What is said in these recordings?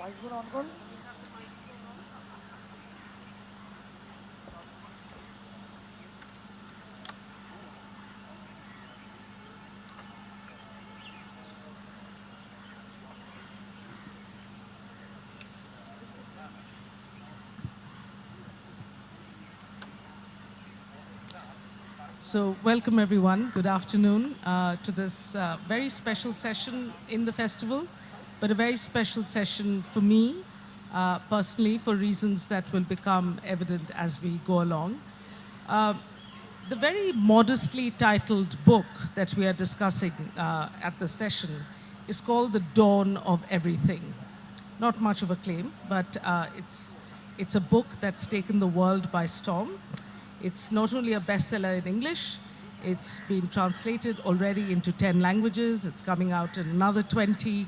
So welcome everyone, good afternoon to this very special session in the festival, but a very special session for me personally for reasons that will become evident as we go along. The very modestly titled book that we are discussing at the session is called The Dawn of Everything. Not much of a claim, but it's a book that's taken the world by storm. It's not only a bestseller in English, it's been translated already into 10 languages. It's coming out in another 20.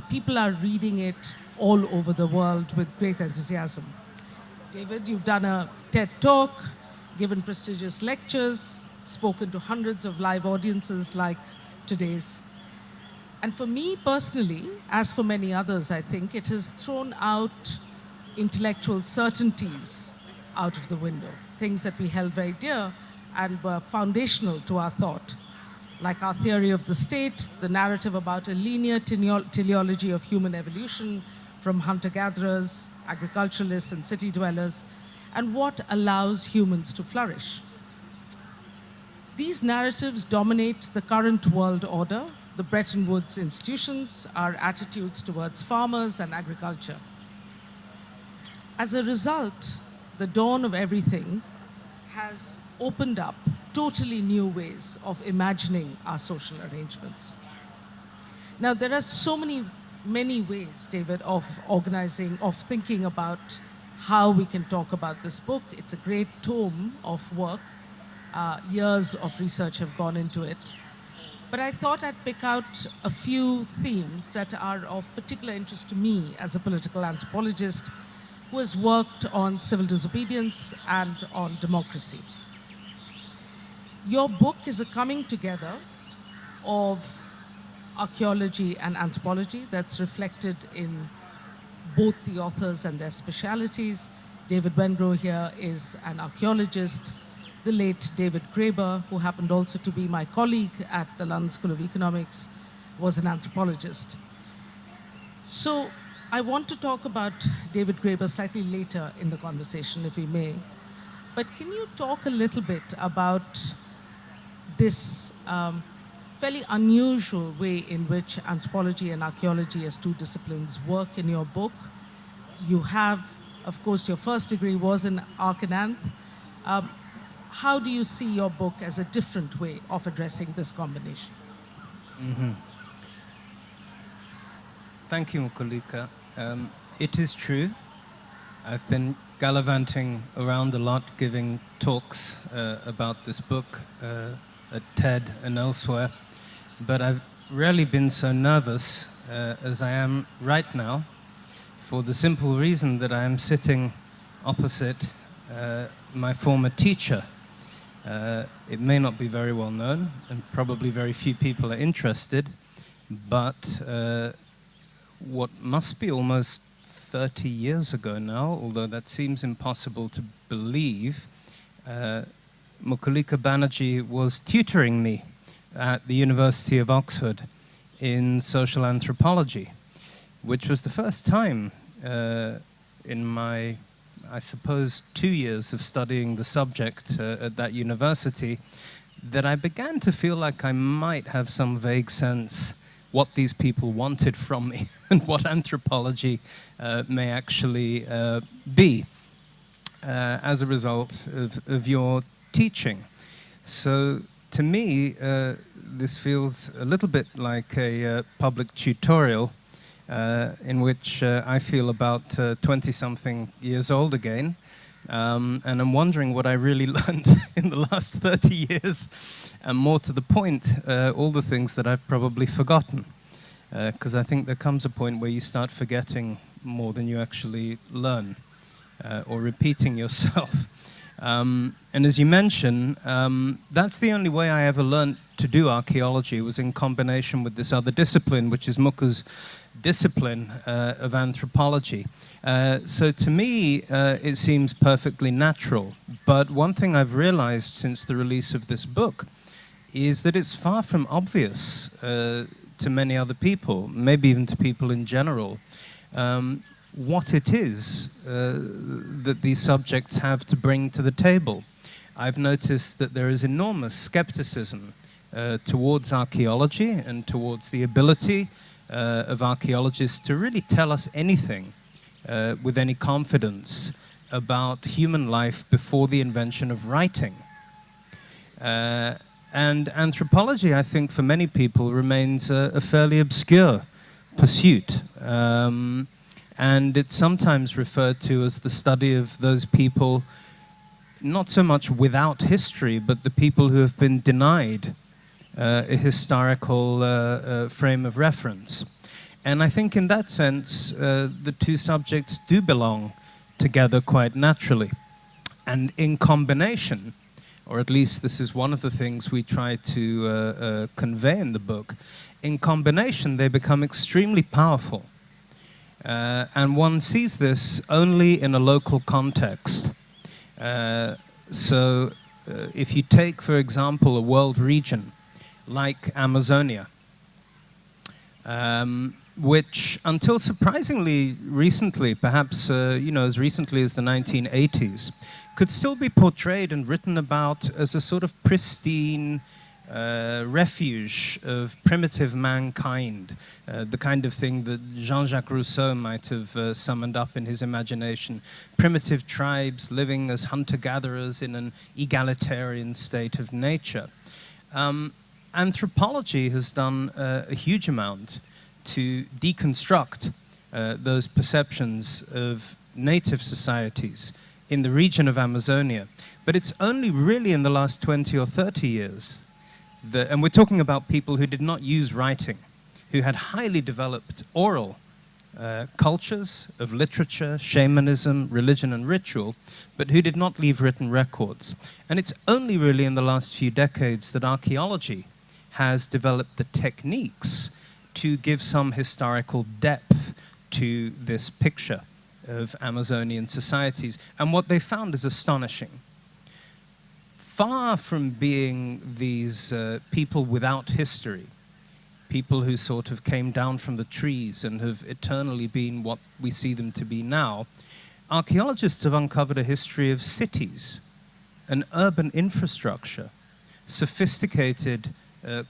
People are reading it all over the world with great enthusiasm. David, you've done a TED Talk, given prestigious lectures, spoken to hundreds of live audiences like today's. And for me personally, as for many others, I think, it has thrown out intellectual certainties out of the window, things that we held very dear and were foundational to our thought, like our theory of the state, the narrative about a linear teleology of human evolution from hunter-gatherers, agriculturalists, and city dwellers, and what allows humans to flourish. These narratives dominate the current world order, the Bretton Woods institutions, our attitudes towards farmers and agriculture. As a result, the dawn of everything has opened up totally new ways of imagining our social arrangements. Now, there are so many ways, David, of organizing, of thinking about how we can talk about this book. It's a great tome of work. Years of research have gone into it. But I thought I'd pick out a few themes that are of particular interest to me as a political anthropologist who has worked on civil disobedience and on democracy. Your book is a coming together of archaeology and anthropology that's reflected in both the authors and their specialities. David Wengrow here is an archaeologist. The late David Graeber, who happened also to be my colleague at the London School of Economics, was an anthropologist. So I want to talk about David Graeber slightly later in the conversation, if we may. But can you talk a little bit about this fairly unusual way in which anthropology and archaeology as two disciplines work in your book? You have, of course, your first degree was in Arch and Anth. How do you see your book as a different way of addressing this combination? Mm-hmm. Thank you, Mukulika. It is true. I've been gallivanting around a lot, giving talks about this book at TED and elsewhere, but I've rarely been so nervous as I am right now, for the simple reason that I am sitting opposite my former teacher. It may not be very well known, and probably very few people are interested, but what must be almost 30 years ago now, although that seems impossible to believe, Mukulika Banerjee was tutoring me at the University of Oxford in social anthropology, which was the first time in my, I suppose, 2 years of studying the subject at that university that I began to feel like I might have some vague sense what these people wanted from me and what anthropology may actually be as a result of your teaching. So to me, this feels a little bit like a public tutorial in which I feel about 20-something years old again. And I'm wondering what I really learned in the last 30 years, and more to the point, all the things that I've probably forgotten. Because I think there comes a point where you start forgetting more than you actually learn, or repeating yourself. And as you mentioned, that's the only way I ever learned to do archaeology, was in combination with this other discipline, which is Muku's discipline of anthropology. So to me, it seems perfectly natural. But one thing I've realized since the release of this book is that it's far from obvious to many other people, maybe even to people in general, what it is that these subjects have to bring to the table. I've noticed that there is enormous skepticism towards archaeology and towards the ability of archaeologists to really tell us anything with any confidence about human life before the invention of writing. And anthropology, I think, for many people remains a fairly obscure pursuit. And it's sometimes referred to as the study of those people, not so much without history, but the people who have been denied a historical frame of reference. And I think in that sense, the two subjects do belong together quite naturally. And in combination, or at least this is one of the things we try to convey in the book, in combination they become extremely powerful. And one sees this only in a local context. So if you take, for example, a world region like Amazonia, which until surprisingly recently, perhaps as recently as the 1980s, could still be portrayed and written about as a sort of pristine refuge of primitive mankind, the kind of thing that Jean-Jacques Rousseau might have summoned up in his imagination. Primitive tribes living as hunter-gatherers in an egalitarian state of nature. Anthropology has done a huge amount to deconstruct those perceptions of native societies in the region of Amazonia. But it's only really in the last 20 or 30 years and we're talking about people who did not use writing, who had highly developed oral cultures of literature, shamanism, religion, and ritual, but who did not leave written records. And it's only really in the last few decades that archaeology has developed the techniques to give some historical depth to this picture of Amazonian societies. And what they found is astonishing. Far from being these people without history, people who sort of came down from the trees and have eternally been what we see them to be now, archaeologists have uncovered a history of cities, an urban infrastructure, sophisticated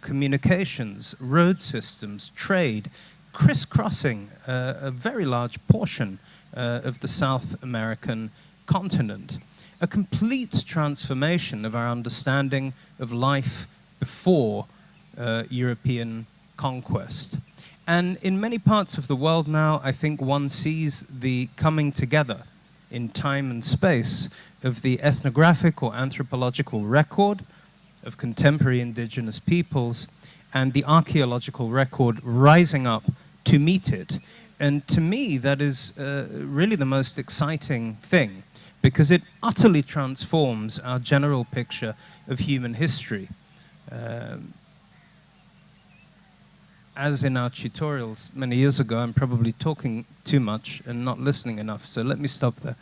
communications, road systems, trade, crisscrossing a very large portion of the South American continent. A complete transformation of our understanding of life before European conquest. And in many parts of the world now, I think one sees the coming together in time and space of the ethnographic or anthropological record of contemporary indigenous peoples and the archaeological record rising up to meet it. And to me, that is really the most exciting thing, because it utterly transforms our general picture of human history. As in our tutorials many years ago, I'm probably talking too much and not listening enough, so let me stop there.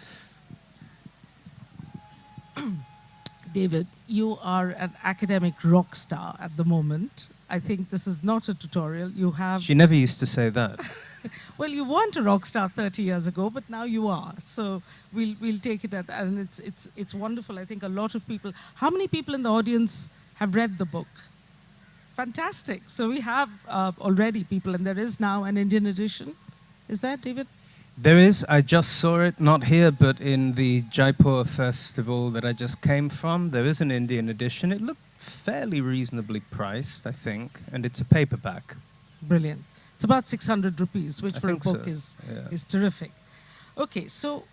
David, you are an academic rock star at the moment. I think this is not a tutorial. You have... She never used to say that. Well, you weren't a rock star 30 years ago, but now you are. So we'll take it at that. And it's wonderful. I think a lot of people... How many people in the audience have read the book? Fantastic. So we have already people, and there is now an Indian edition. Is that, David? There is. I just saw it, not here, but in the Jaipur festival that I just came from. There is an Indian edition. It looked fairly reasonably priced, I think, and it's a paperback. Brilliant. It's about 600 rupees, which for a book so. is terrific. Okay, so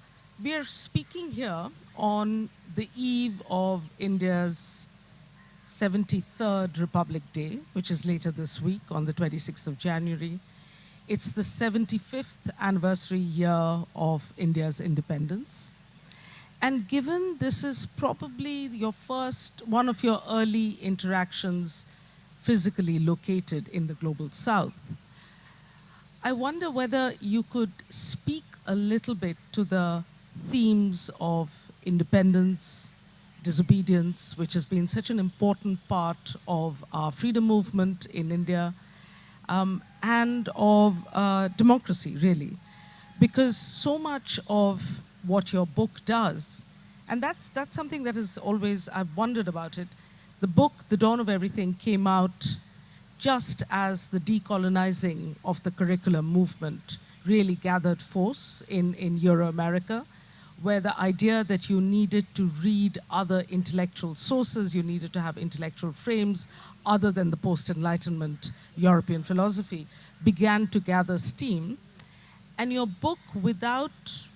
we are speaking here on the eve of India's 73rd Republic Day, which is later this week on the 26th of January. It's the 75th anniversary year of India's independence. And given this is probably one of your early interactions physically located in the global south, I wonder whether you could speak a little bit to the themes of independence, disobedience, which has been such an important part of our freedom movement in India, and of democracy, really. Because so much of what your book does, and that's something that is always, I've wondered about it. The book, The Dawn of Everything, came out just as the decolonizing of the curriculum movement really gathered force in Euro-America, where the idea that you needed to read other intellectual sources, you needed to have intellectual frames other than the post-Enlightenment European philosophy, began to gather steam. And your book, without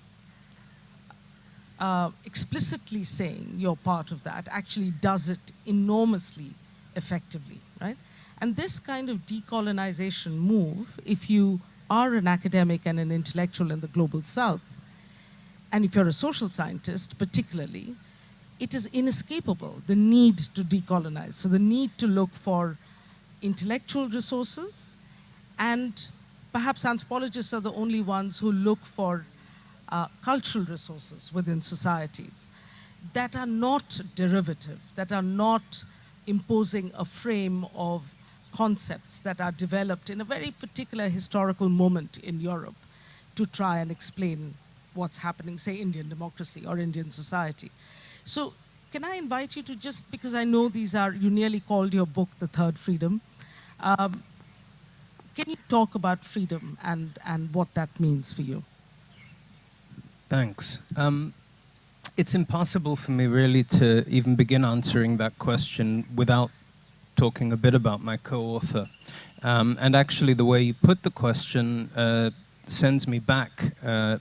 explicitly saying you're part of that, actually does it enormously effectively, right? And this kind of decolonization move, if you are an academic and an intellectual in the global south, and if you're a social scientist particularly, it is inescapable, the need to decolonize. So the need to look for intellectual resources, and perhaps anthropologists are the only ones who look for cultural resources within societies that are not derivative, that are not imposing a frame of concepts that are developed in a very particular historical moment in Europe to try and explain what's happening, say, Indian democracy or Indian society. So can I invite you to just, because I know you nearly called your book The Third Freedom, can you talk about freedom and what that means for you? Thanks. It's impossible for me really to even begin answering that question without talking a bit about my co-author. And actually the way you put the question sends me back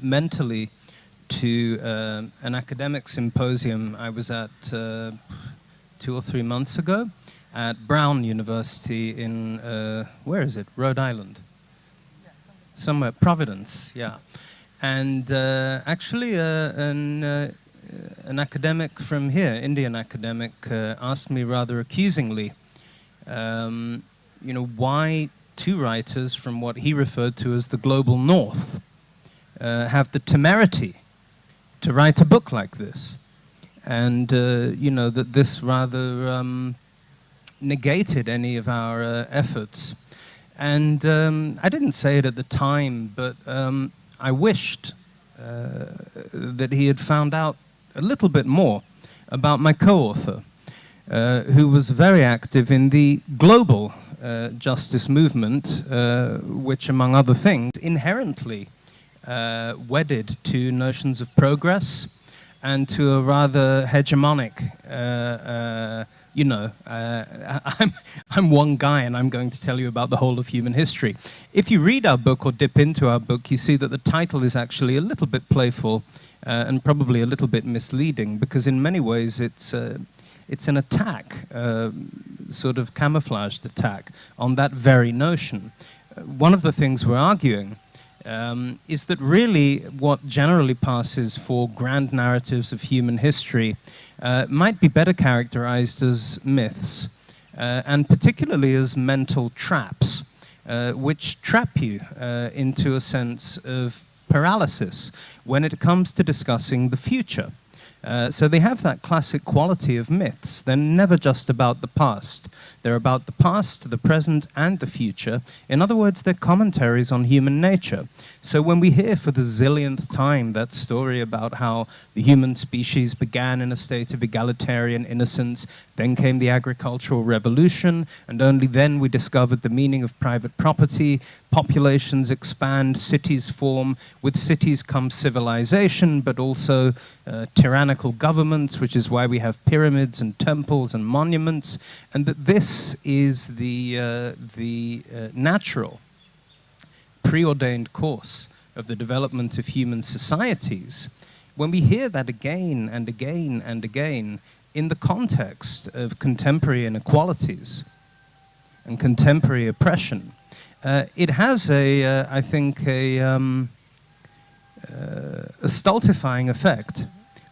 mentally to an academic symposium I was at 2 or 3 months ago at Brown University in, where is it? Rhode Island? Somewhere, Providence, yeah. And actually an academic from here, Indian academic, asked me rather accusingly, why two writers from what he referred to as the global north have the temerity to write a book like this. And, that this rather negated any of our efforts. And I didn't say it at the time, but I wished that he had found out a little bit more about my co-author, who was very active in the global justice movement, which, among other things, inherently wedded to notions of progress and to a rather hegemonic, I'm one guy and I'm going to tell you about the whole of human history. If you read our book or dip into our book, you see that the title is actually a little bit playful and probably a little bit misleading, because in many ways it's an attack, sort of camouflaged attack on that very notion. One of the things we're arguing is that really what generally passes for grand narratives of human history might be better characterized as myths, and particularly as mental traps, which trap you into a sense of paralysis when it comes to discussing the future. So they have that classic quality of myths. They're never just about the past. They're about the past, the present, and the future. In other words, they're commentaries on human nature. So when we hear for the zillionth time that story about how the human species began in a state of egalitarian innocence, then came the agricultural revolution, and only then we discovered the meaning of private property, populations expand, cities form, with cities comes civilization, but also tyrannical governments, which is why we have pyramids and temples and monuments, and that this is the natural, preordained course of the development of human societies. When we hear that again and again and again in the context of contemporary inequalities and contemporary oppression, it has I think, a stultifying effect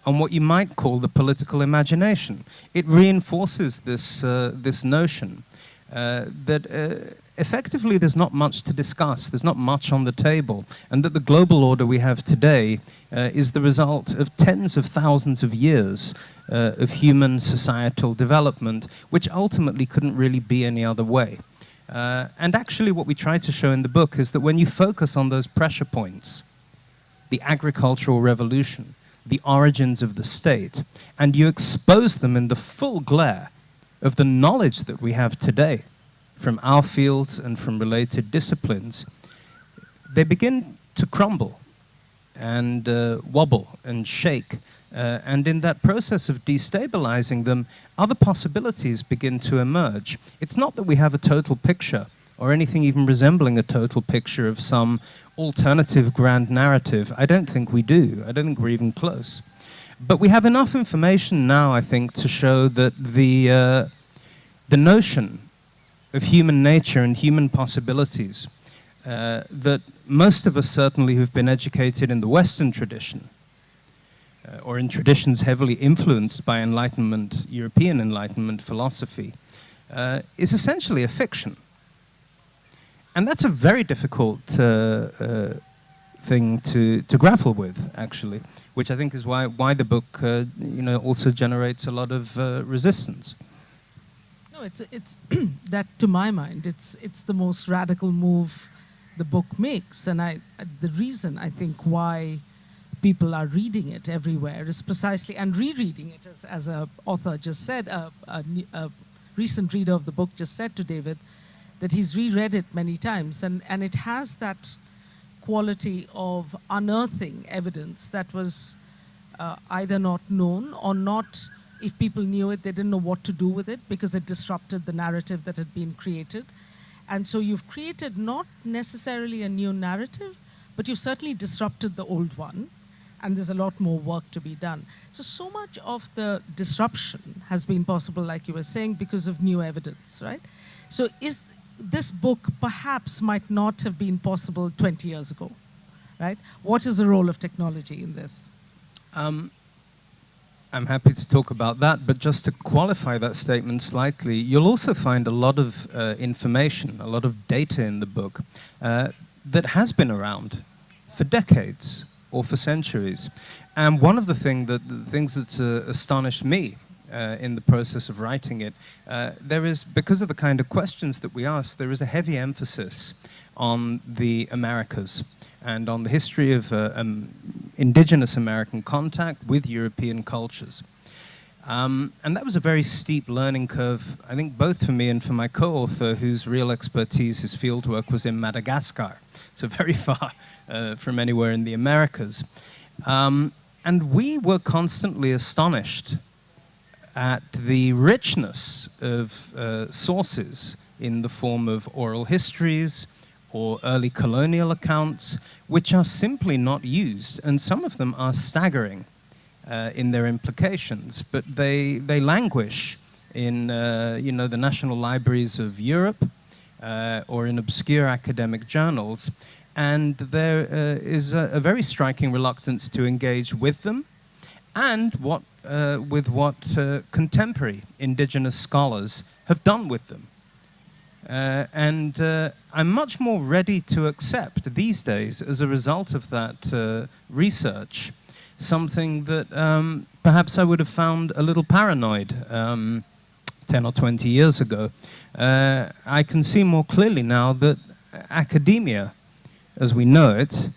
on what you might call the political imagination. It reinforces this notion that effectively there's not much to discuss, there's not much on the table, and that the global order we have today is the result of tens of thousands of years of human societal development, which ultimately couldn't really be any other way. And actually what we try to show in the book is that when you focus on those pressure points, the agricultural revolution, the origins of the state, and you expose them in the full glare of the knowledge that we have today from our fields and from related disciplines, they begin to crumble and wobble and shake. And in that process of destabilizing them, other possibilities begin to emerge. It's not that we have a total picture or anything even resembling a total picture of some alternative grand narrative. I don't think we do. I don't think we're even close. But we have enough information now, I think, to show that the notion of human nature and human possibilities that most of us certainly who've been educated in the Western tradition or in traditions heavily influenced by Enlightenment, European Enlightenment philosophy, is essentially a fiction. And that's a very difficult thing to grapple with, actually, which I think is why the book also generates a lot of resistance. No, it's that, to my mind, it's the most radical move the book makes, and the reason I think why people are reading it everywhere is precisely, and rereading it, as a author just said, a recent reader of the book just said to David, that he's reread it many times, and it has that quality of unearthing evidence that was either not known or not. If people knew it, they didn't know what to do with it because it disrupted the narrative that had been created. And so you've created not necessarily a new narrative, but you've certainly disrupted the old one. And there's a lot more work to be done. So much of the disruption has been possible, like you were saying, because of new evidence, right? So this book perhaps might not have been possible 20 years ago, right? What is the role of technology in this? I'm happy to talk about that, but just to qualify that statement slightly, you'll also find a lot of information, a lot of data in the book that has been around for decades or for centuries. And one of the things that astonished me in the process of writing it, there is, because of the kind of questions that we ask, there is a heavy emphasis on the Americas and on the history of indigenous American contact with European cultures. And that was a very steep learning curve, I think both for me and for my co-author, whose real expertise, his fieldwork was in Madagascar, so very far from anywhere in the Americas. And we were constantly astonished at the richness of sources in the form of oral histories or early colonial accounts, which are simply not used, and some of them are staggering in their implications, but they languish in the national libraries of Europe or in obscure academic journals, and there is a very striking reluctance to engage with them and with what contemporary indigenous scholars have done with them. And I'm much more ready to accept these days, as a result of that research, something that perhaps I would have found a little paranoid 10 or 20 years ago. I can see more clearly now that academia, as we know it,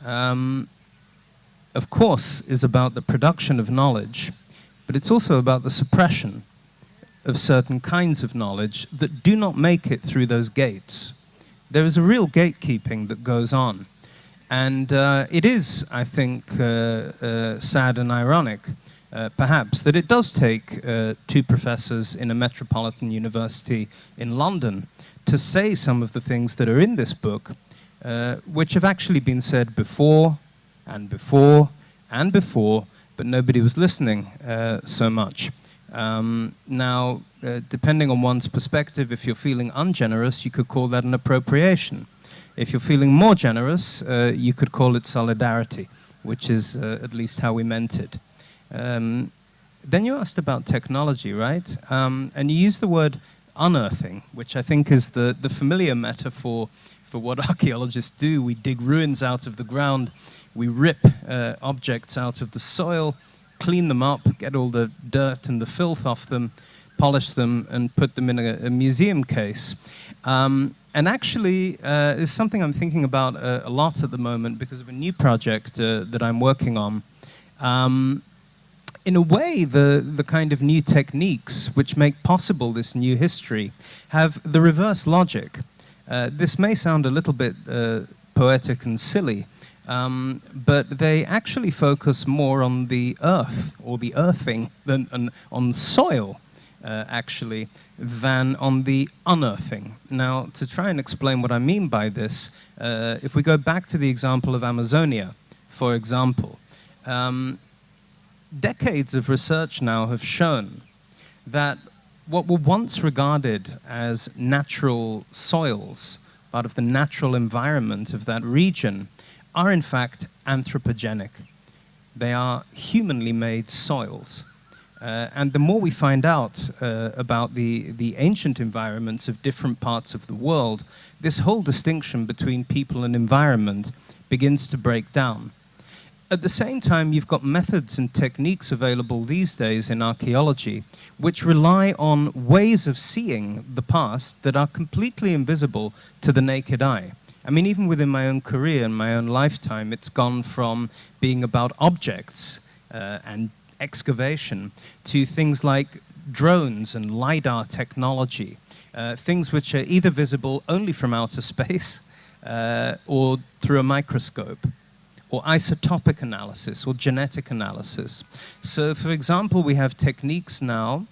of course, is about the production of knowledge, but it's also about the suppression of certain kinds of knowledge that do not make it through those gates. There is a real gatekeeping that goes on. And it is, I think, sad and ironic, perhaps, that it does take two professors in a metropolitan university in London to say some of the things that are in this book, which have actually been said before and before and before, but nobody was listening so much. Now, depending on one's perspective, if you're feeling ungenerous, you could call that an appropriation. If you're feeling more generous, you could call it solidarity, which is at least how we meant it. Then you asked about technology, right? And you used the word unearthing, which I think is the familiar metaphor for what archaeologists do. We dig ruins out of the ground, we rip objects out of the soil, clean them up, get all the dirt and the filth off them, polish them, and put them in a museum case. And actually, it's something I'm thinking about a lot at the moment because of a new project that I'm working on. In a way, the kind of new techniques which make possible this new history have the reverse logic. This may sound a little bit poetic and silly, but they actually focus more on the earth or the earthing than on soil, actually, than on the unearthing. Now, to try and explain what I mean by this, if we go back to the example of Amazonia, for example, decades of research now have shown that what were once regarded as natural soils, part of the natural environment of that region, are in fact anthropogenic. They are humanly made soils. And the more we find out about the ancient environments of different parts of the world, this whole distinction between people and environment begins to break down. At the same time, you've got methods and techniques available these days in archaeology which rely on ways of seeing the past that are completely invisible to the naked eye. I mean, even within my own career and my own lifetime, it's gone from being about objects and excavation to things like drones and LiDAR technology, things which are either visible only from outer space or through a microscope, or isotopic analysis, or genetic analysis. So, for example, we have techniques now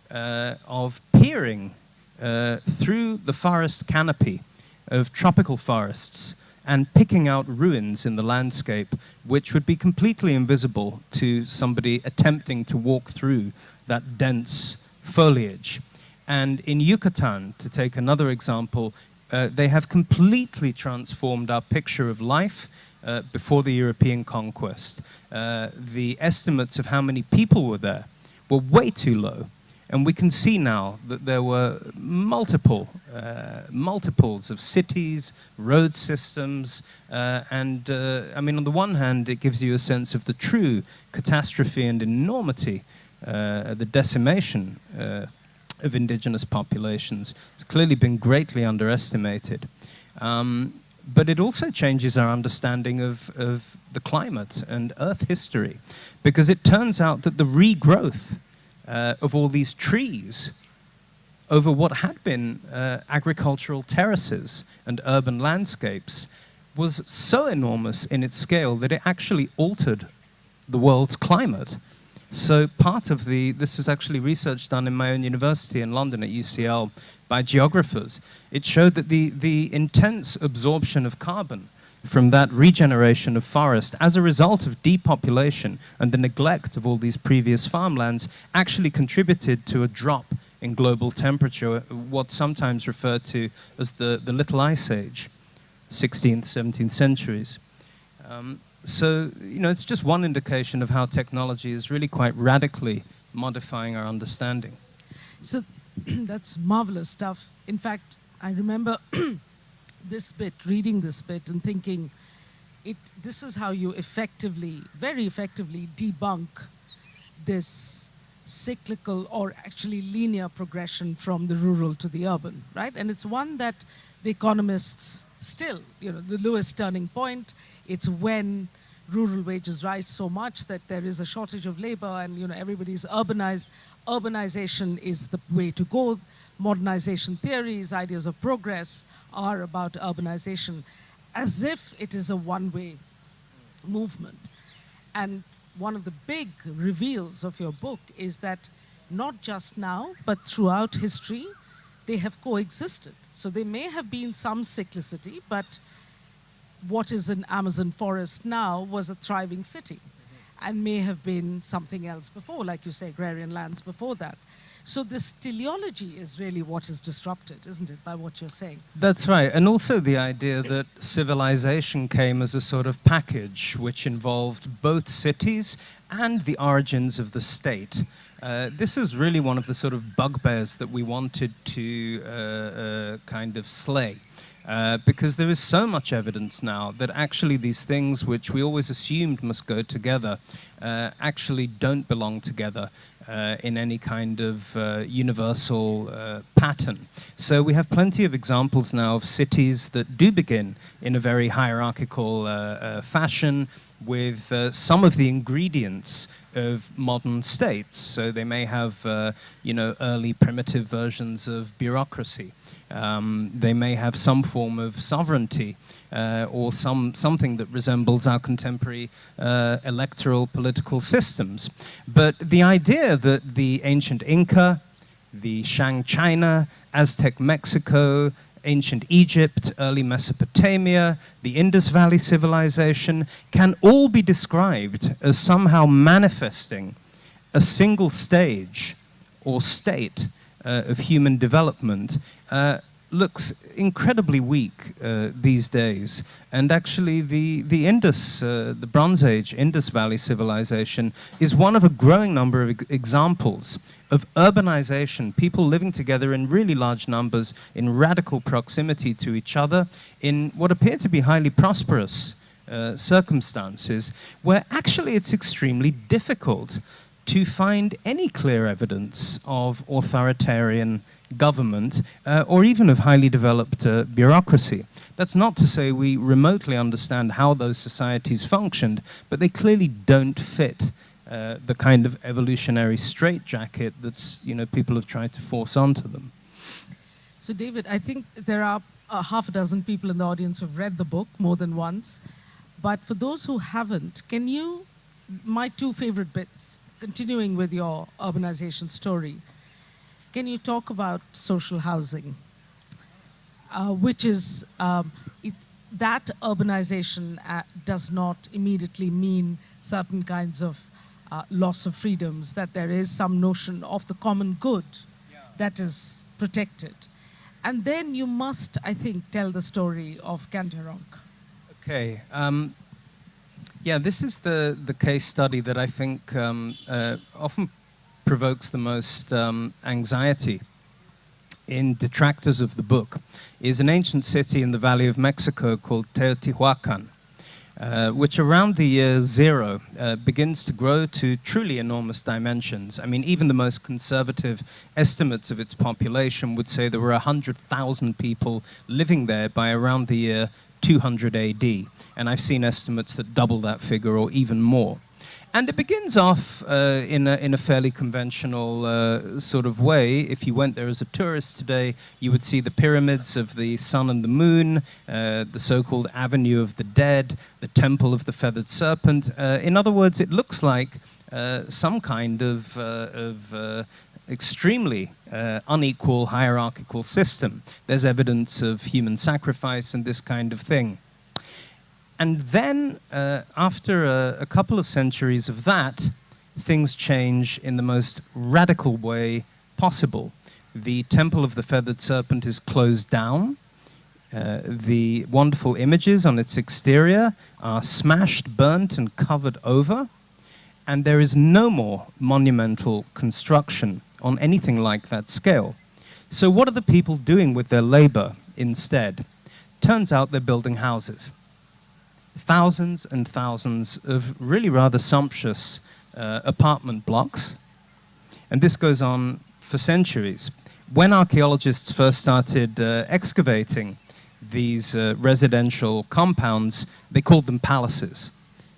of peering through the forest canopy of tropical forests and picking out ruins in the landscape which would be completely invisible to somebody attempting to walk through that dense foliage. And in Yucatan, to take another example, they have completely transformed our picture of life before the European conquest. The estimates of how many people were there were way too low. And we can see now that there were multiples of cities, road systems, and I mean, on the one hand, it gives you a sense of the true catastrophe and enormity, the decimation of indigenous populations. It's clearly been greatly underestimated. But it also changes our understanding of the climate and Earth history, because it turns out that the regrowth of all these trees over what had been agricultural terraces and urban landscapes was so enormous in its scale that it actually altered the world's climate. So part of this is actually research done in my own university in London at UCL by geographers. It showed that the intense absorption of carbon from that regeneration of forest as a result of depopulation and the neglect of all these previous farmlands actually contributed to a drop in global temperature, what's sometimes referred to as the Little Ice Age, 16th, 17th centuries. So, you know, it's just one indication of how technology is really quite radically modifying our understanding. So that's marvelous stuff. In fact, I remember reading this bit and thinking, this is how you very effectively debunk this cyclical or actually linear progression from the rural to the urban, right? And it's one that the economists still, you know, the Lewis turning point, it's when rural wages rise so much that there is a shortage of labor and, you know, everybody's urbanized. Urbanization is the way to go. Modernization theories, ideas of progress are about urbanization, as if it is a one-way movement. And one of the big reveals of your book is that not just now, but throughout history, they have coexisted. So there may have been some cyclicity, but what is an Amazon forest now was a thriving city and may have been something else before, like you say, agrarian lands before that. So this teleology is really what is disrupted, isn't it, by what you're saying? That's right. And also the idea that civilization came as a sort of package which involved both cities and the origins of the state. This is really one of the sort of bugbears that we wanted to kind of slay. Because there is so much evidence now that actually these things which we always assumed must go together actually don't belong together in any kind of universal pattern. So we have plenty of examples now of cities that do begin in a very hierarchical fashion with some of the ingredients of modern states. So they may have, early primitive versions of bureaucracy. They may have some form of sovereignty or something that resembles our contemporary electoral political systems. But the idea that the ancient Inca, the Shang China, Aztec Mexico, ancient Egypt, early Mesopotamia, the Indus Valley civilization can all be described as somehow manifesting a single stage or state of human development looks incredibly weak these days. And actually the Indus, the Bronze Age Indus Valley civilization is one of a growing number of examples of urbanization, people living together in really large numbers in radical proximity to each other in what appear to be highly prosperous circumstances, where actually it's extremely difficult to find any clear evidence of authoritarian government or even of highly developed bureaucracy. That's not to say we remotely understand how those societies functioned, but they clearly don't fit the kind of evolutionary straitjacket that's, people have tried to force onto them. So David, I think there are half a dozen people in the audience who've read the book more than once. But for those who haven't, my two favorite bits, continuing with your urbanization story, can you talk about social housing, which is, that urbanization does not immediately mean certain kinds of loss of freedoms, that there is some notion of the common good that is protected. And then you must, I think, tell the story of Kantarong. Okay. This is the case study that I think often provokes the most anxiety in detractors of the book. Is an ancient city in the Valley of Mexico called Teotihuacan, which around the year 0 begins to grow to truly enormous dimensions. I mean, even the most conservative estimates of its population would say there were 100,000 people living there by around the year 200 AD. And I've seen estimates that double that figure or even more. And it begins off in a fairly conventional sort of way. If you went there as a tourist today, you would see the pyramids of the sun and the moon, the so-called Avenue of the Dead, the Temple of the Feathered Serpent. In other words, it looks like some kind of extremely unequal hierarchical system. There's evidence of human sacrifice and this kind of thing. And then, after a couple of centuries of that, things change in the most radical way possible. The Temple of the Feathered Serpent is closed down. The wonderful images on its exterior are smashed, burnt, and covered over. And there is no more monumental construction on anything like that scale. So what are the people doing with their labor instead? Turns out they're building houses. Thousands and thousands of really rather sumptuous apartment blocks. And this goes on for centuries. When archaeologists first started excavating these residential compounds, they called them palaces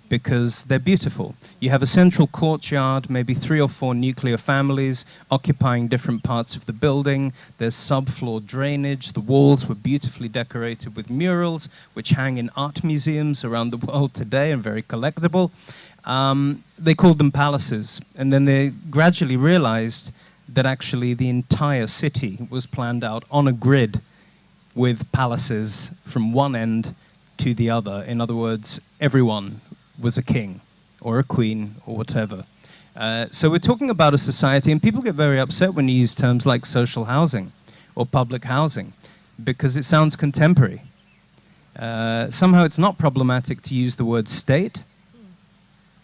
because they're beautiful. You have a central courtyard, maybe 3 or 4 nuclear families occupying different parts of the building. There's subfloor drainage. The walls were beautifully decorated with murals, which hang in art museums around the world today and very collectible. They called them palaces. And then they gradually realized that actually the entire city was planned out on a grid with palaces from one end to the other. In other words, everyone was a king or a queen or whatever. So we're talking about a society, and people get very upset when you use terms like social housing or public housing because it sounds contemporary. Somehow it's not problematic to use the word state,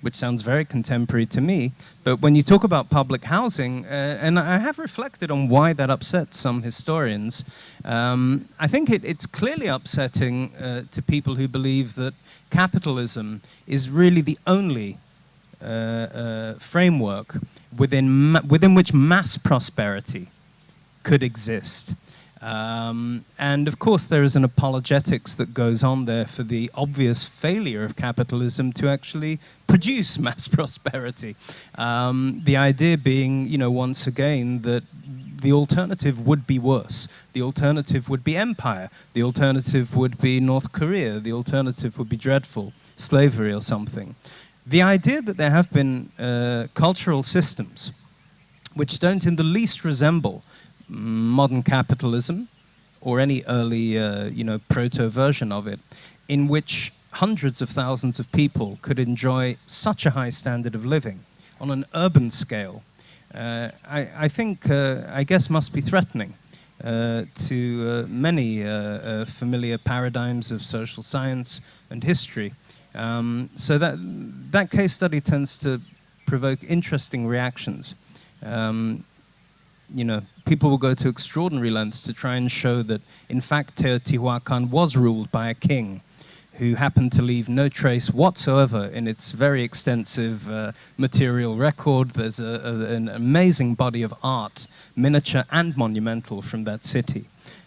which sounds very contemporary to me. But when you talk about public housing, and I have reflected on why that upsets some historians, I think it's clearly upsetting to people who believe that capitalism is really the only framework within which mass prosperity could exist. And of course, there is an apologetics that goes on there for the obvious failure of capitalism to actually produce mass prosperity. The idea being, you know, once again, that the alternative would be worse. The alternative would be empire. The alternative would be North Korea. The alternative would be dreadful, slavery or something. The idea that there have been cultural systems which don't in the least resemble modern capitalism or any early, proto-version of it, in which hundreds of thousands of people could enjoy such a high standard of living on an urban scale, I guess must be threatening to many familiar paradigms of social science and history. So that case study tends to provoke interesting reactions. People will go to extraordinary lengths to try and show that, in fact, Teotihuacan was ruled by a king who happened to leave no trace whatsoever in its very extensive material record. There's an amazing body of art, miniature and monumental, from that city.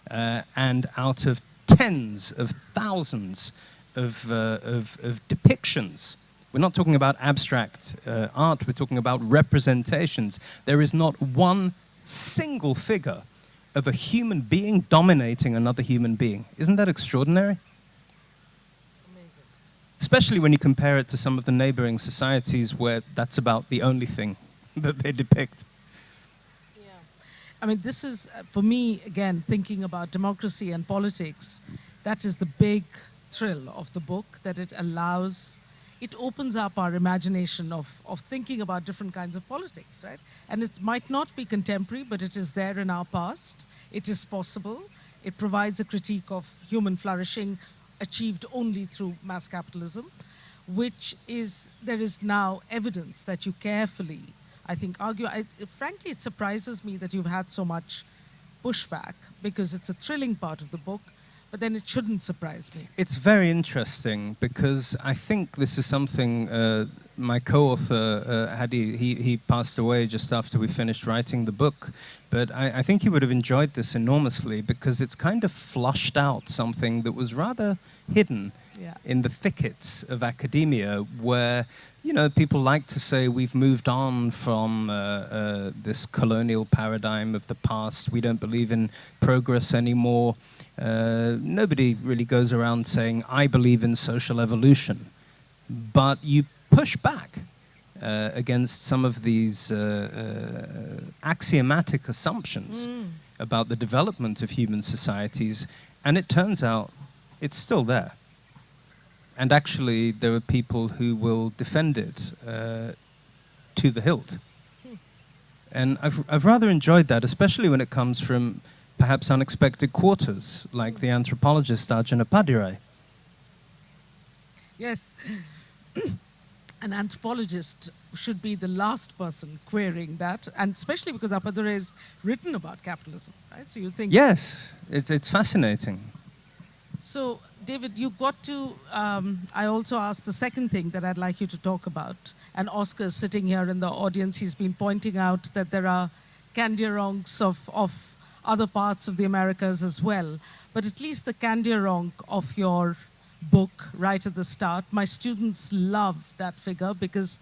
And out of tens of thousands of depictions, we're not talking about abstract art, we're talking about representations. There is not one single figure of a human being dominating another human being. Isn't that extraordinary? Amazing. Especially when you compare it to some of the neighboring societies where that's about the only thing that they depict. Yeah. I mean, this is, for me, again, thinking about democracy and politics, that is the big thrill of the book, that it opens up our imagination of thinking about different kinds of politics, right? And it might not be contemporary, but it is there in our past. It is possible. It provides a critique of human flourishing achieved only through mass capitalism, there is now evidence that you carefully, I think, argue. Frankly, it surprises me that you've had so much pushback, because it's a thrilling part of the book. But then it shouldn't surprise me. It's very interesting because I think this is something my co-author, he passed away just after we finished writing the book. But I think he would have enjoyed this enormously because it's kind of flushed out something that was rather hidden in the thickets of academia, where, you know, people like to say we've moved on from this colonial paradigm of the past. We don't believe in progress anymore. Nobody really goes around saying, I believe in social evolution. But you push back against some of these axiomatic assumptions about the development of human societies, and it turns out it's still there. And actually, there are people who will defend it to the hilt. And I've rather enjoyed that, especially when it comes from perhaps unexpected quarters, like the anthropologist Arjuna Padirai. Yes. An anthropologist should be the last person querying that, and especially because Appadurai is written about capitalism, right? So you think... Yes, it's fascinating. So, David, you got to... I also asked the second thing that I'd like you to talk about, and Oscar's sitting here in the audience. He's been pointing out that there are Kandiarongs of other parts of the Americas as well. But at least the Kandiarong of your book, right at the start, my students love that figure because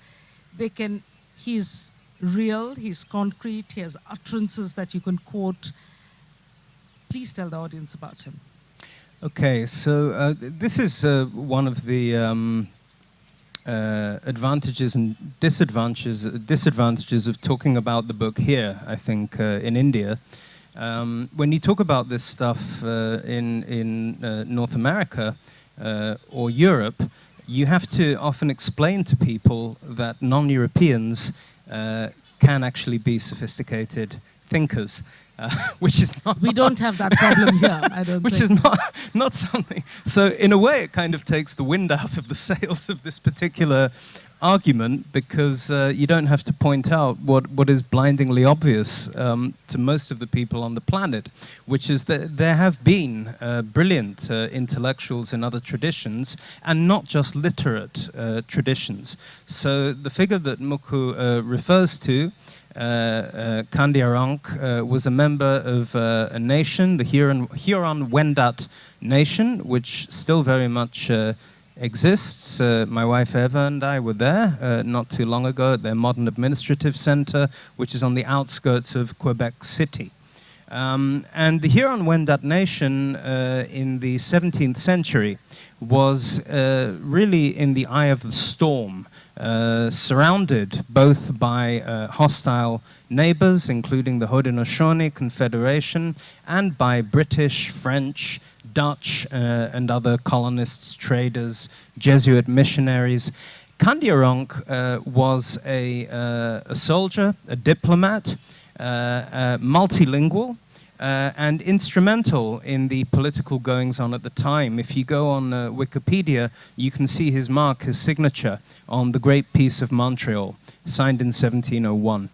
he's real, he's concrete, he has utterances that you can quote. Please tell the audience about him. Okay, so this is one of the advantages and disadvantages of talking about the book here, I think, in India. When you talk about this stuff in North America or Europe, you have to often explain to people that non-Europeans can actually be sophisticated thinkers, which is not... We don't have that problem here, I don't which think. is not something... So in a way, it kind of takes the wind out of the sails of this particular argument, because you don't have to point out what is blindingly obvious to most of the people on the planet, which is that there have been brilliant intellectuals in other traditions, and not just literate traditions. So the figure that Muku refers to, Kandiaronk, was a member of a nation, the Huron-Wendat nation, which still very much exists. My wife Eva and I were there not too long ago at their modern administrative center, which is on the outskirts of Quebec City. And the Huron-Wendat nation in the 17th century was really in the eye of the storm, surrounded both by hostile neighbors, including the Haudenosaunee Confederation, and by British, French, Dutch, and other colonists, traders, Jesuit missionaries. Kandiaronk was a soldier, a diplomat, multilingual, and instrumental in the political goings-on at the time. If you go on Wikipedia, you can see his mark, his signature, on the Great Peace of Montreal, signed in 1701.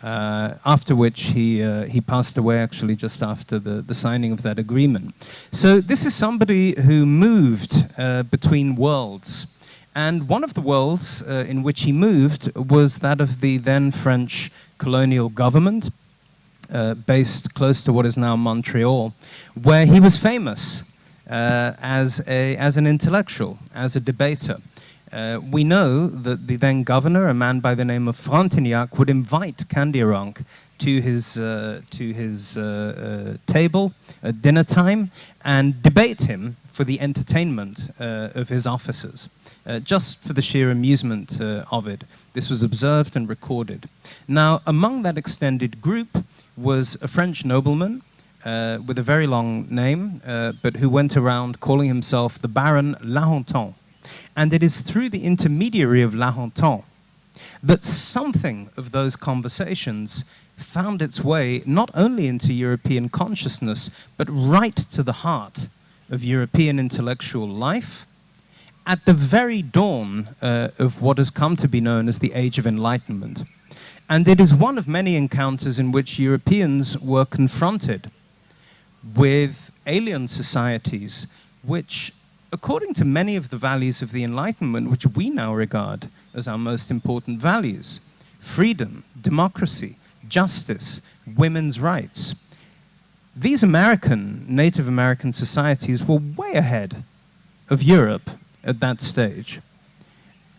After which he passed away, actually, just after the signing of that agreement. So this is somebody who moved between worlds. And one of the worlds in which he moved was that of the then French colonial government, based close to what is now Montreal, where he was famous as an intellectual, as a debater. We know that the then governor, a man by the name of Frontenac, would invite Kandiaronk to his table at dinner time and debate him for the entertainment of his officers, just for the sheer amusement of it. This was observed and recorded. Now, among that extended group was a French nobleman with a very long name, but who went around calling himself the Baron Lahontan. And it is through the intermediary of Lahontan that something of those conversations found its way not only into European consciousness, but right to the heart of European intellectual life at the very dawn of what has come to be known as the Age of Enlightenment. And it is one of many encounters in which Europeans were confronted with alien societies which, according to many of the values of the Enlightenment, which we now regard as our most important values, freedom, democracy, justice, women's rights, these Native American societies were way ahead of Europe at that stage.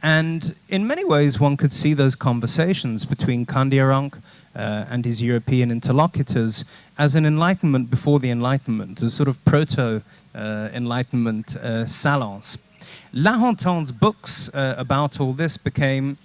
And in many ways, one could see those conversations between Kandiaronk and his European interlocutors as an enlightenment before the Enlightenment, a sort of proto-Enlightenment salons. Lahontan's books about all this became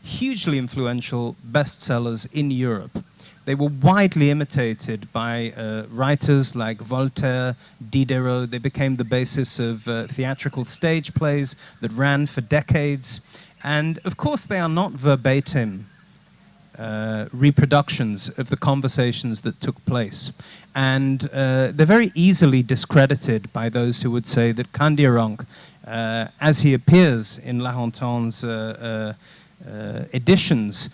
hugely influential bestsellers in Europe. They were widely imitated by writers like Voltaire, Diderot. They became the basis of theatrical stage plays that ran for decades. And of course, they are not verbatim reproductions of the conversations that took place. And they're very easily discredited by those who would say that Kandiaronk, as he appears in Lahontan's editions,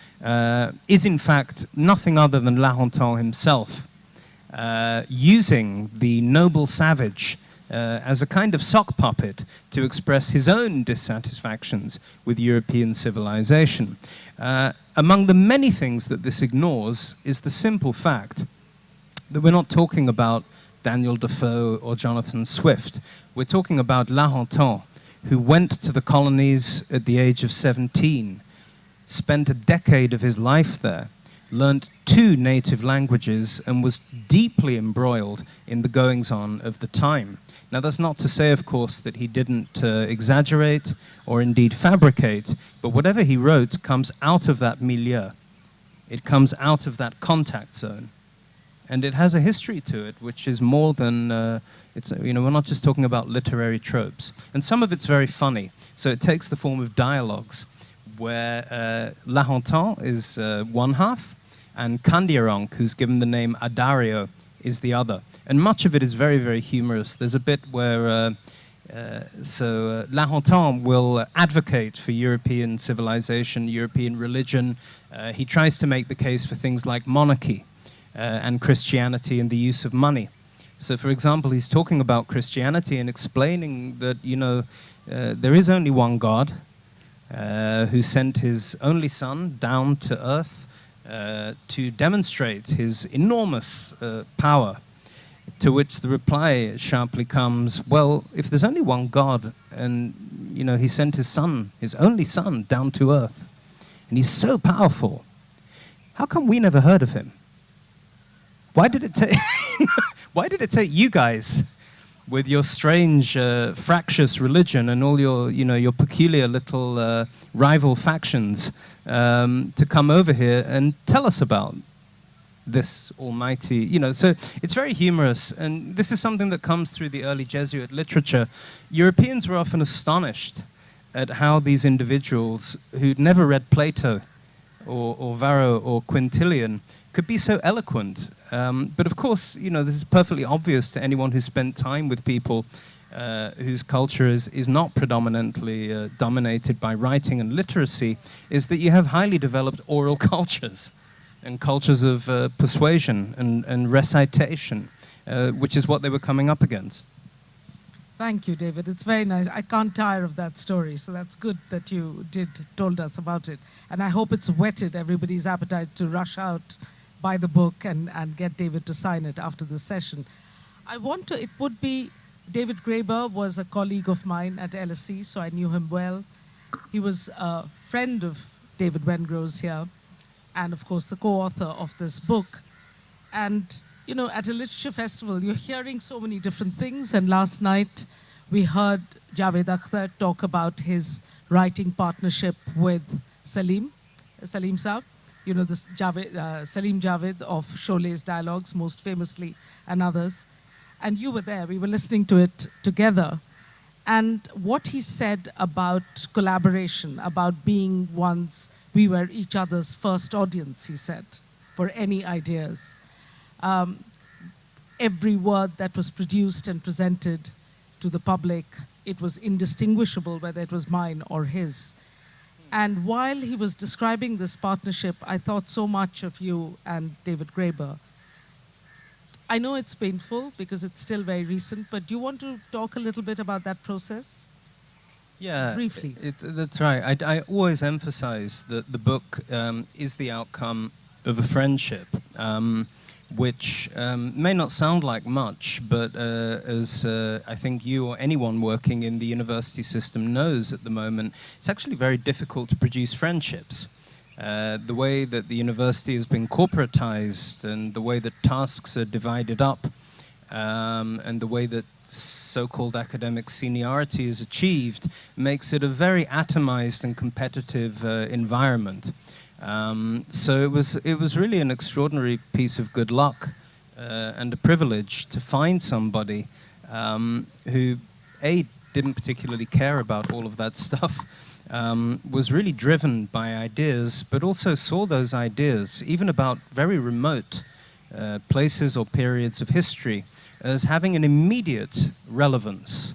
is in fact nothing other than Lahontan himself, using the noble savage as a kind of sock puppet to express his own dissatisfactions with European civilization. Among the many things that this ignores is the simple fact that we're not talking about Daniel Defoe or Jonathan Swift. We're talking about Lahontan, who went to the colonies at the age of 17, spent a decade of his life there, learnt 2 native languages, and was deeply embroiled in the goings-on of the time. Now, that's not to say, of course, that he didn't exaggerate or indeed fabricate, but whatever he wrote comes out of that milieu. It comes out of that contact zone. And it has a history to it, which is more than, we're not just talking about literary tropes. And some of it's very funny. So it takes the form of dialogues where Lahontan is one half, and Kandiaronk, who's given the name Adario, is the other. And much of it is very, very humorous. There's a bit where Lahontan will advocate for European civilization, European religion. He tries to make the case for things like monarchy and Christianity and the use of money. So, for example, he's talking about Christianity and explaining that, there is only one God who sent his only son down to earth to demonstrate his enormous power. To which the reply sharply comes, well, if there's only one God and, he sent his son, his only son, down to earth, and he's so powerful, how come we never heard of him? Why did it take you guys, with your strange, fractious religion and all your peculiar little rival factions, to come over here and tell us about this almighty, so it's very humorous, and this is something that comes through the early Jesuit literature. Europeans were often astonished at how these individuals who'd never read Plato or Varro or Quintilian could be so eloquent. But of course, this is perfectly obvious to anyone who's spent time with people whose culture is not predominantly dominated by writing and literacy, is that you have highly developed oral cultures and cultures of persuasion and recitation, which is what they were coming up against. Thank you, David. It's very nice. I can't tire of that story, so that's good that you told us about it. And I hope it's whetted everybody's appetite to rush out, buy the book, and get David to sign it after this session. David Graeber was a colleague of mine at LSE, so I knew him well. He was a friend of David Wengrow's here, and of course the co-author of this book. And at a literature festival, you're hearing so many different things, and last night we heard Javed Akhtar talk about his writing partnership with Salim Saab, this Salim Javed of Shole's Dialogues, most famously, and others. And you were there, we were listening to it together. And what he said about collaboration, about being we were each other's first audience, he said, for any ideas. Every word that was produced and presented to the public, it was indistinguishable whether it was mine or his. And while he was describing this partnership, I thought so much of you and David Graeber. I know it's painful because it's still very recent, but do you want to talk a little bit about that process? Yeah, briefly. That's right. I always emphasize that the book is the outcome of a friendship, which may not sound like much, but as I think you or anyone working in the university system knows at the moment, it's actually very difficult to produce friendships. The way that the university has been corporatized and the way that tasks are divided up and the way that so-called academic seniority is achieved makes it a very atomized and competitive environment. So it was really an extraordinary piece of good luck and a privilege to find somebody who, A, didn't particularly care about all of that stuff, was really driven by ideas, but also saw those ideas, even about very remote places or periods of history, as having an immediate relevance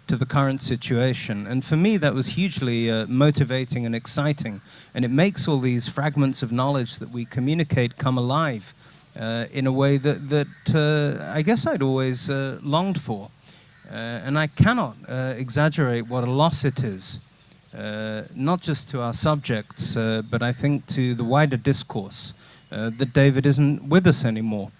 to the current situation. And for me, that was hugely motivating and exciting. And it makes all these fragments of knowledge that we communicate come alive in a way that I guess I'd always longed for. And I cannot exaggerate what a loss it is, not just to our subjects, but I think to the wider discourse, that David isn't with us anymore.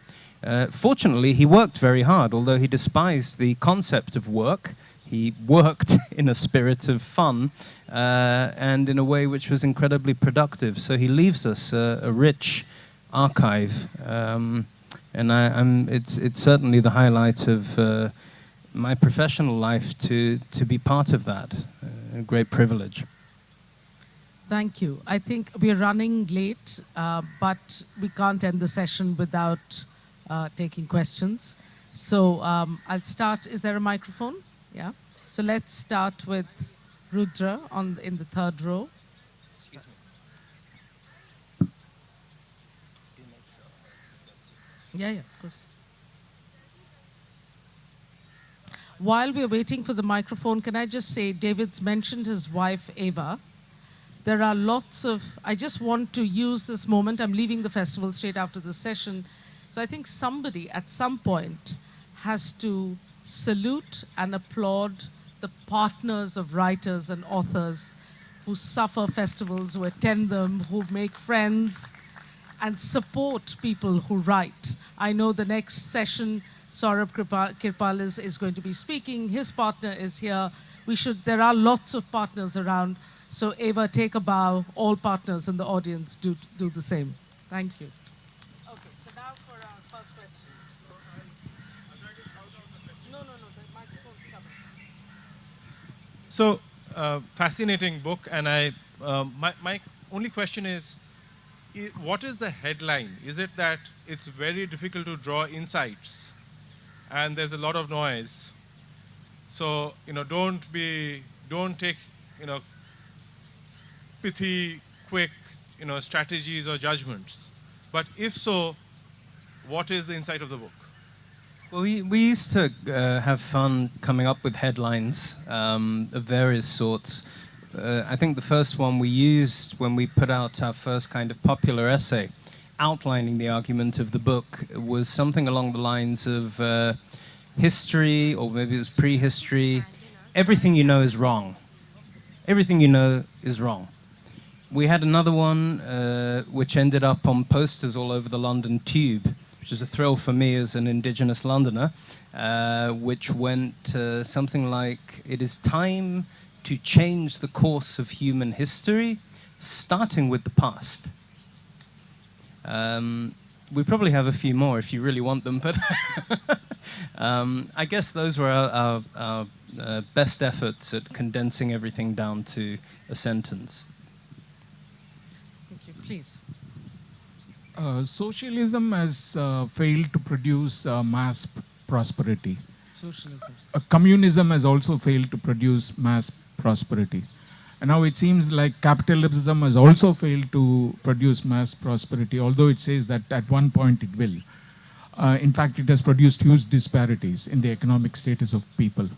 Fortunately, he worked very hard, although he despised the concept of work. He worked in a spirit of fun and in a way which was incredibly productive. So he leaves us a rich archive, and it's certainly the highlight of my professional life to be part of that. A great privilege. Thank you. I think we're running late, but we can't end the session without taking questions. So I'll start. Is there a microphone? Yeah. So let's start with Rudra in the third row. Yeah, yeah, of course. While we're waiting for the microphone, can I just say David's mentioned his wife, Ava. There are lots of, I just want to use this moment. I'm leaving the festival straight after this session. So I think somebody at some point has to salute and applaud the partners of writers and authors who suffer festivals, who attend them, who make friends, and support people who write. I know the next session, Saurabh Kirpalis is going to be speaking. His partner is here. There are lots of partners around. So Ava, take a bow. All partners in the audience do the same. Thank you. Okay, so now for our first question. No, the microphone's coming. So, fascinating book, and my only question is, what is the headline? Is it that it's very difficult to draw insights, and there's a lot of noise? So, don't take, pithy, quick, strategies or judgments. But if so, what is the insight of the book? Well, we used to have fun coming up with headlines of various sorts. I think the first one we used when we put out our first kind of popular essay outlining the argument of the book was something along the lines of history, or maybe it was prehistory. Everything you know is wrong. Everything you know is wrong. We had another one which ended up on posters all over the London Tube, which is a thrill for me as an indigenous Londoner, which went something like, "It is time to change the course of human history, starting with the past." We probably have a few more if you really want them, but I guess those were our best efforts at condensing everything down to a sentence. Thank you. Please. Socialism has failed to produce mass prosperity. Socialism. Communism has also failed to produce mass prosperity. And now it seems like capitalism has also failed to produce mass prosperity, although it says that at one point it will. In fact, it has produced huge disparities in the economic status of people.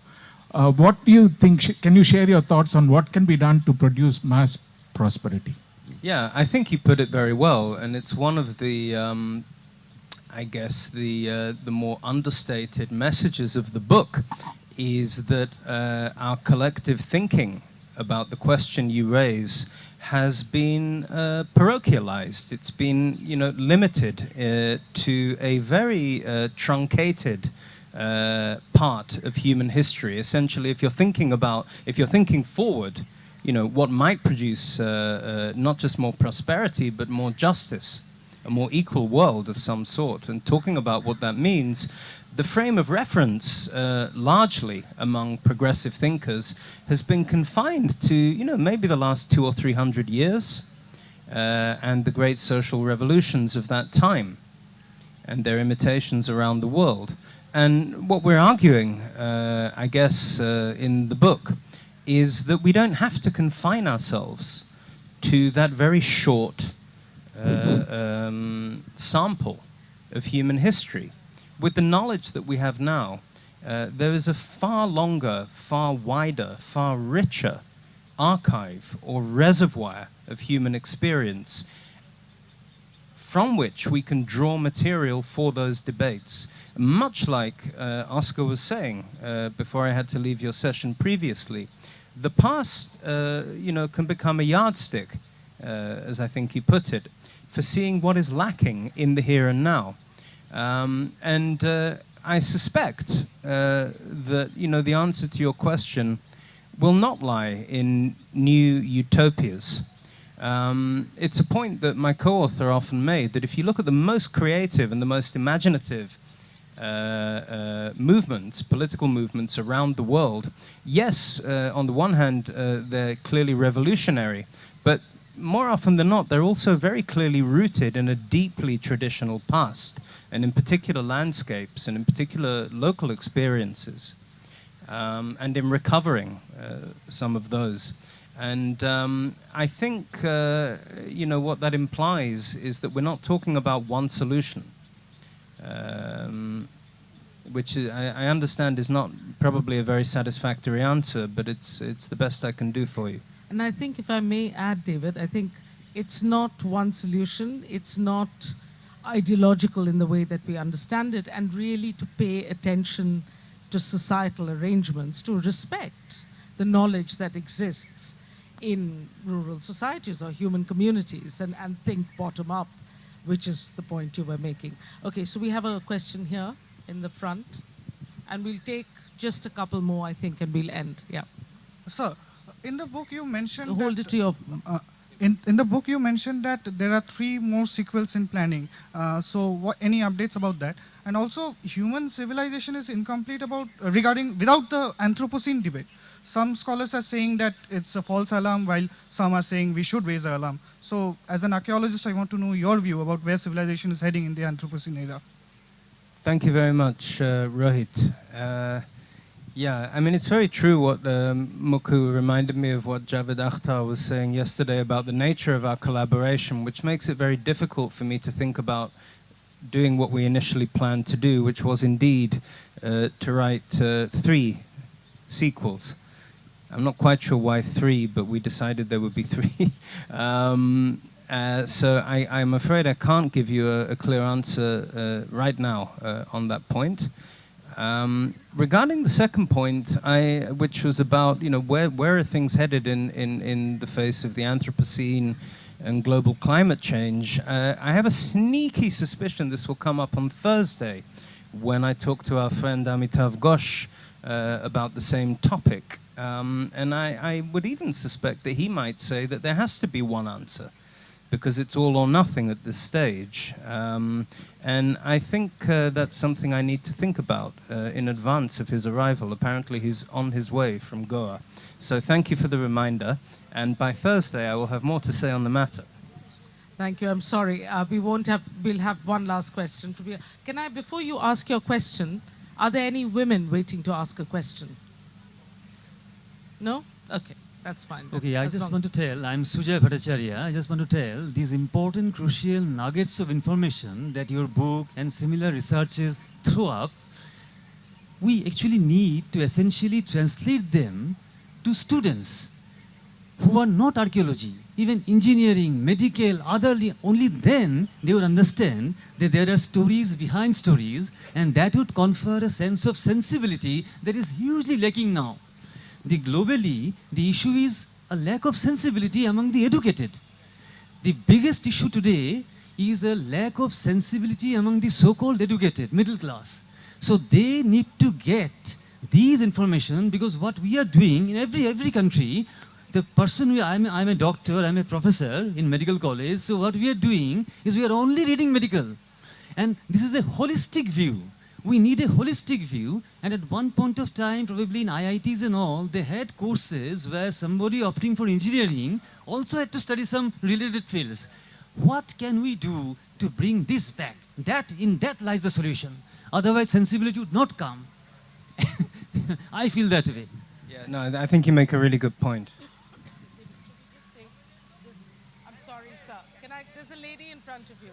What do you think, can you share your thoughts on what can be done to produce mass prosperity? Yeah, I think you put it very well, and it's one of the, I guess, the more understated messages of the book is that our collective thinking about the question you raise has been parochialized. It's been, limited to a very truncated part of human history. Essentially, if you're thinking forward, what might produce not just more prosperity, but more justice, a more equal world of some sort, and talking about what that means, the frame of reference, largely among progressive thinkers, has been confined to, maybe the last 200 or 300 years, and the great social revolutions of that time, and their imitations around the world. And what we're arguing, I guess, in the book, is that we don't have to confine ourselves to that very short sample of human history. With the knowledge that we have now, there is a far longer, far wider, far richer archive or reservoir of human experience from which we can draw material for those debates. Much like Oscar was saying before I had to leave your session previously, the past, can become a yardstick, as I think he put it, for seeing what is lacking in the here and now. And I suspect that, the answer to your question will not lie in new utopias. It's a point that my co-author often made, that if you look at the most creative and the most imaginative movements, political movements around the world, yes, on the one hand, they're clearly revolutionary, but more often than not, they're also very clearly rooted in a deeply traditional past, and in particular landscapes, and in particular local experiences, and in recovering some of those. And I think, what that implies is that we're not talking about one solution. which I understand is not probably a very satisfactory answer, but it's the best I can do for you. And I think, if I may add, David, I think it's not one solution. It's not ideological in the way that we understand it, and really to pay attention to societal arrangements, to respect the knowledge that exists in rural societies or human communities, and think bottom up, which is the point you were making. Okay, so we have a question here in the front, and we'll take just a couple more, I think, and we'll end. Yeah. Sir, in the book you mentioned Hold that, it to your... in the book you mentioned that there are 3 more sequels in planning. So any updates about that? And also, human civilization is incomplete without the Anthropocene debate. Some scholars are saying that it's a false alarm, while some are saying we should raise the alarm. So as an archaeologist, I want to know your view about where civilization is heading in the Anthropocene era. Thank you very much, Rohit. Yeah, I mean, it's very true what Muku reminded me of what Javed Akhtar was saying yesterday about the nature of our collaboration, which makes it very difficult for me to think about doing what we initially planned to do, which was indeed to write 3 sequels. I'm not quite sure why 3, but we decided there would be 3. So I'm afraid I can't give you a clear answer right now on that point. Regarding the second point, which was about, where are things headed in the face of the Anthropocene and global climate change, I have a sneaky suspicion this will come up on Thursday when I talk to our friend Amitav Ghosh about the same topic. And I would even suspect that he might say that there has to be one answer, because it's all or nothing at this stage. And I think that's something I need to think about in advance of his arrival. Apparently he's on his way from Goa. So thank you for the reminder. And by Thursday, I will have more to say on the matter. Thank you. I'm sorry. We'll have one last question from you. Can I, before you ask your question, are there any women waiting to ask a question? No? Okay. That's fine. Okay, I just want to tell, I'm Sujay Bhattacharya. I just want to tell these important, crucial nuggets of information that your book and similar researches throw up. We actually need to essentially translate them to students who are not archaeology, even engineering, medical, otherly. Only then they would understand that there are stories behind stories, and that would confer a sense of sensibility that is hugely lacking now. Globally, the issue is a lack of sensibility among the educated. The biggest issue today is a lack of sensibility among the so-called educated, middle class. So they need to get these information, because what we are doing in every country, the person, I'm a doctor, I'm a professor in medical college, so what we are doing is we are only reading medical. And this is a holistic view. We need a holistic view, and at one point of time, probably in IITs and all, they had courses where somebody opting for engineering also had to study some related fields. What can we do to bring this back? In that lies the solution. Otherwise, sensibility would not come. I feel that way. Yeah, no, I think you make a really good point. I'm sorry, sir. There's a lady in front of you.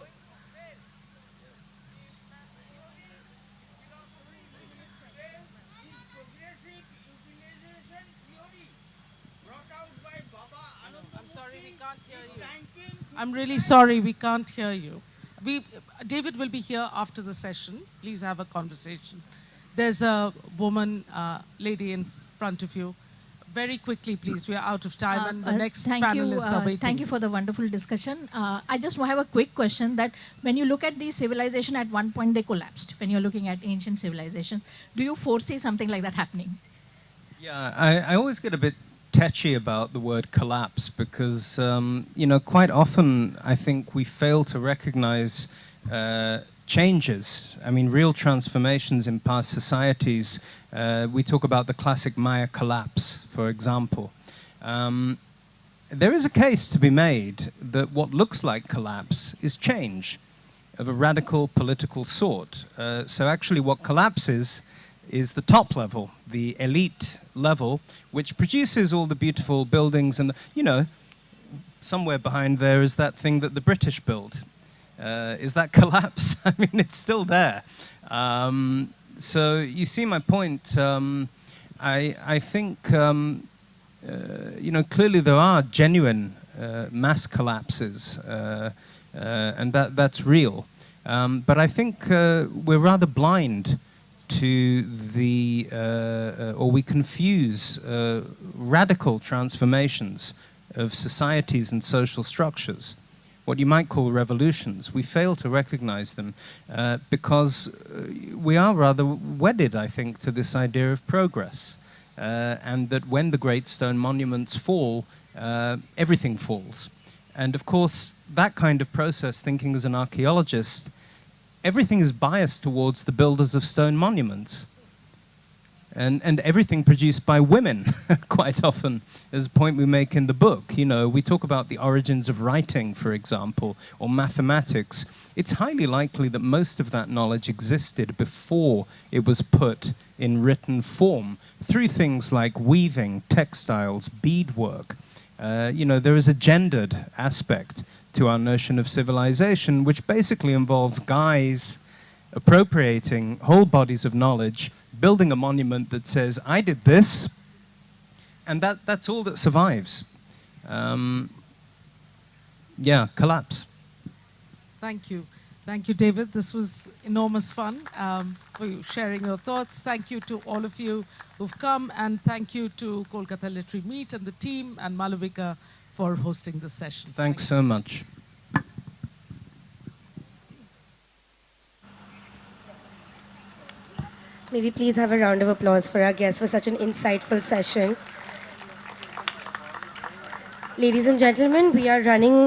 I'm sorry, we can't hear you. I'm really sorry, we can't hear you. David will be here after the session. Please have a conversation. There's a woman, lady in front of you. Very quickly, please. We are out of time, and the next panelists are waiting. Thank you for the wonderful discussion. I just have a quick question that when you look at the civilization, at one point they collapsed. When you're looking at ancient civilization, do you foresee something like that happening? Yeah, I always get a bit touchy about the word collapse because, quite often I think we fail to recognize changes. I mean, real transformations in past societies. We talk about the classic Maya collapse, for example. There is a case to be made that what looks like collapse is change of a radical political sort. So actually what collapses is the top level, the elite level, which produces all the beautiful buildings and, somewhere behind there is that thing that the British built. is that collapse. I mean, it's still there. So you see my point. I think, clearly there are genuine mass collapses, and that's real. But I think we're rather blind to or we confuse radical transformations of societies and social structures, what you might call revolutions. We fail to recognize them because we are rather wedded, I think, to this idea of progress. And that when the great stone monuments fall, everything falls. And of course, that kind of process, thinking as an archaeologist, everything is biased towards the builders of stone monuments. And everything produced by women, quite often, is a point we make in the book. You know, we talk about the origins of writing, for example, or mathematics. It's highly likely that most of that knowledge existed before it was put in written form, through things like weaving, textiles, beadwork. There is a gendered aspect to our notion of civilization, which basically involves guys appropriating whole bodies of knowledge, building a monument that says, I did this, and that's all that survives. Collapse. Thank you. Thank you, David. This was enormous fun for you sharing your thoughts. Thank you to all of you who've come, and thank you to Kolkata Literary Meet and the team and Malavika for hosting this session. Thanks so much. May we please have a round of applause for our guests for such an insightful session. Ladies and gentlemen, we are running